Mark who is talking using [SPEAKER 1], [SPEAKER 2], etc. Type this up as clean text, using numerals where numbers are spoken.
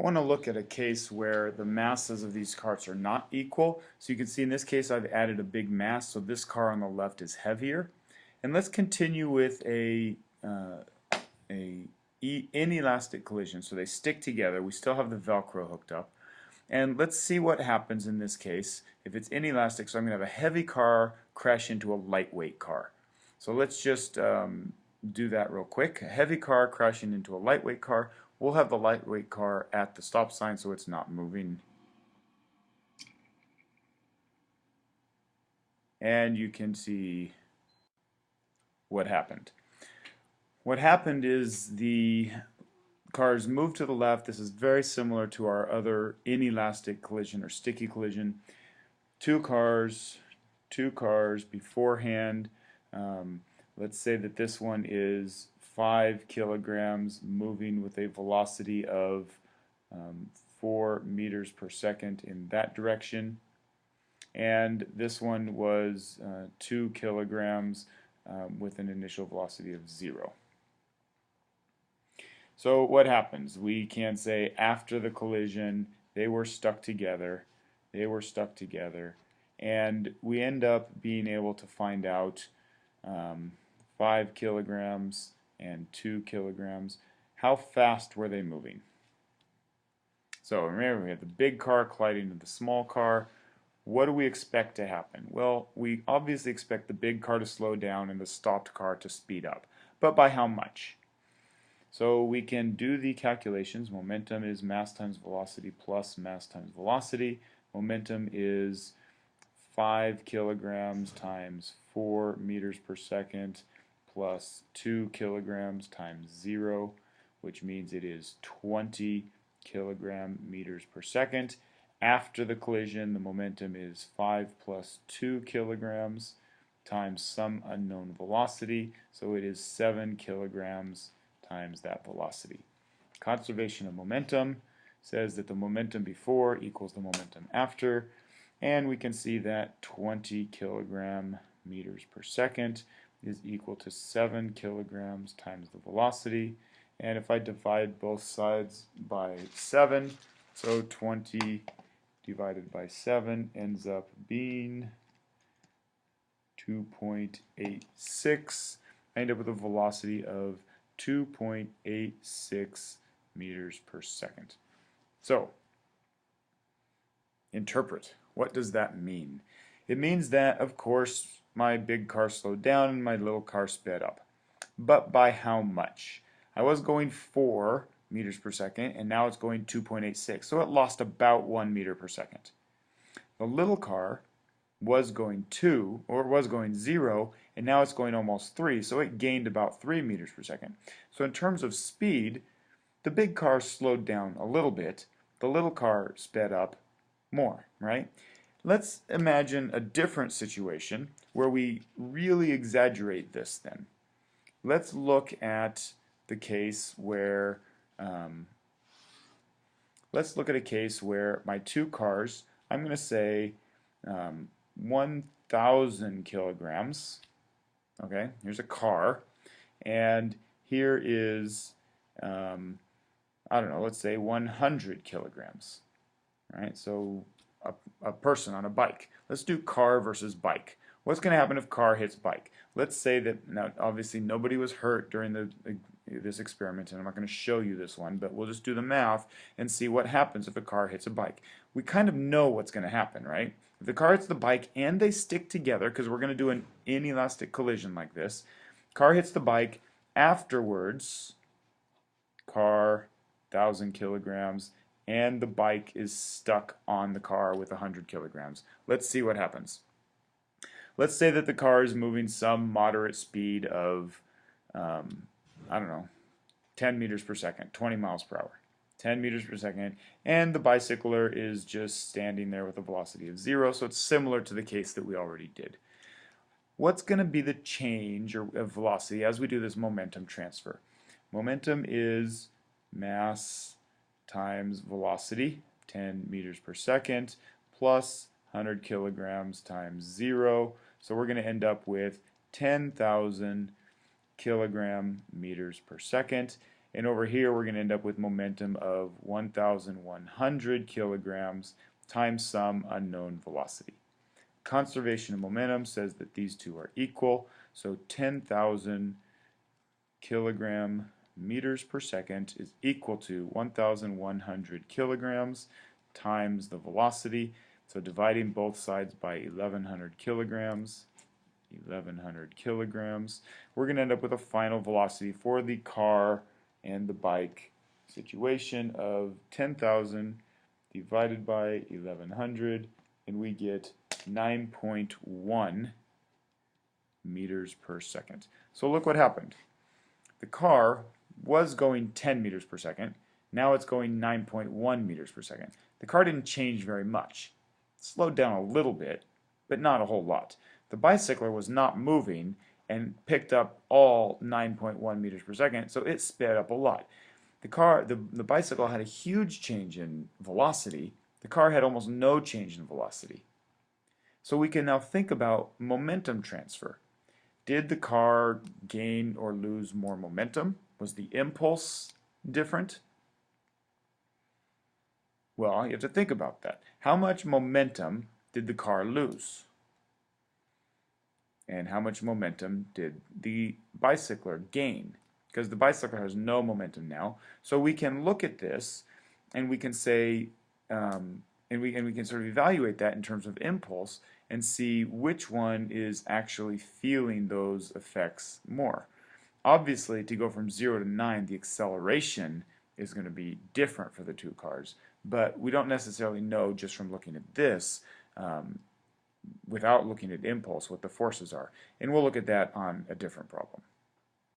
[SPEAKER 1] want to look at a case where the masses of these cars are not equal. So you can see in this case I've added a big mass, so this car on the left is heavier. And let's continue with a inelastic collision. So they stick together. We still have the Velcro hooked up. And let's see what happens in this case if it's inelastic. So I'm going to have a heavy car crash into a lightweight car. So let's just do that real quick. A heavy car crashing into a lightweight car. We'll have the lightweight car at the stop sign so it's not moving. And you can see what happened. What happened is the cars moved to the left. This is very similar to our other inelastic collision or sticky collision. Two cars beforehand. Let's say that this one is 5 kilograms moving with a velocity of 4 meters per second in that direction. And this one was 2 kilograms with an initial velocity of 0. So what happens? We can say after the collision they were stuck together, and we end up being able to find out 5 kilograms and 2 kilograms. How fast were they moving? So remember, we have the big car colliding with the small car. What do we expect to happen? Well, we obviously expect the big car to slow down and the stopped car to speed up. But by how much? So we can do the calculations. Momentum is mass times velocity plus mass times velocity. Momentum is 5 kilograms times 4 meters per second plus 2 kilograms times 0, which means it is 20 kilogram meters per second. After the collision, the momentum is 5 plus 2 kilograms times some unknown velocity, so it is 7 kilograms times that velocity. Conservation of momentum says that the momentum before equals the momentum after, and we can see that 20 kilogram meters per second is equal to 7 kilograms times the velocity. And if I divide both sides by 7, so 20 divided by 7 ends up being 2.86. I end up with a velocity of 2.86 meters per second. So, interpret. What does that mean? It means that, of course, my big car slowed down and my little car sped up. But by how much? I was going 4 meters per second, and now it's going 2.86, so it lost about 1 meter per second. The little car was going 2, or was going 0, and now it's going almost 3, so it gained about 3 meters per second. So in terms of speed, the big car slowed down a little bit, the little car sped up more, right? Let's imagine a different situation where we really exaggerate this then. Let's look at the case where my two cars, I'm going to say 1,000 kilograms. Okay, here's a car, and here is, I don't know, let's say 100 kilograms. All right, so a person on a bike. Let's do car versus bike. What's going to happen if car hits bike? Let's say that, now obviously nobody was hurt during this experiment, and I'm not going to show you this one, but we'll just do the math and see what happens if a car hits a bike. We kind of know what's going to happen, right? If the car hits the bike and they stick together, because we're going to do an inelastic collision like this, car hits the bike, afterwards, car, 1,000 kilograms, and the bike is stuck on the car with 100 kilograms. Let's see what happens. Let's say that the car is moving some moderate speed of, I don't know, 10 meters per second, 20 miles per hour, 10 meters per second, and the bicycler is just standing there with a velocity of 0, so it's similar to the case that we already did. What's going to be the change of velocity as we do this momentum transfer? Momentum is mass times velocity, 10 meters per second, plus 100 kilograms times 0. So we're going to end up with 10,000 kilogram meters per second. And over here we're going to end up with momentum of 1,100 kilograms times some unknown velocity. Conservation of momentum says that these two are equal, so 10,000 kilogram meters per second is equal to 1,100 kilograms times the velocity. So dividing both sides by 1,100 kilograms, we're going to end up with a final velocity for the car and the bike situation of 10,000 divided by 1,100, and we get 9.1 meters per second. So look what happened. The car was going 10 meters per second. Now it's going 9.1 meters per second. The car didn't change very much. It slowed down a little bit, but not a whole lot. The bicycler was not moving and picked up all 9.1 meters per second, so it sped up a lot. The bicycle had a huge change in velocity. The car had almost no change in velocity. So we can now think about momentum transfer. Did the car gain or lose more momentum? Was the impulse different? Well, you have to think about that. How much momentum did the car lose? And how much momentum did the bicycler gain? Because the bicycler has no momentum now. So we can look at this and we can say, and we can sort of evaluate that in terms of impulse and see which one is actually feeling those effects more. Obviously, to go from 0 to 9, the acceleration is going to be different for the two cars, but we don't necessarily know just from looking at this, without looking at impulse, what the forces are. And we'll look at that on a different problem.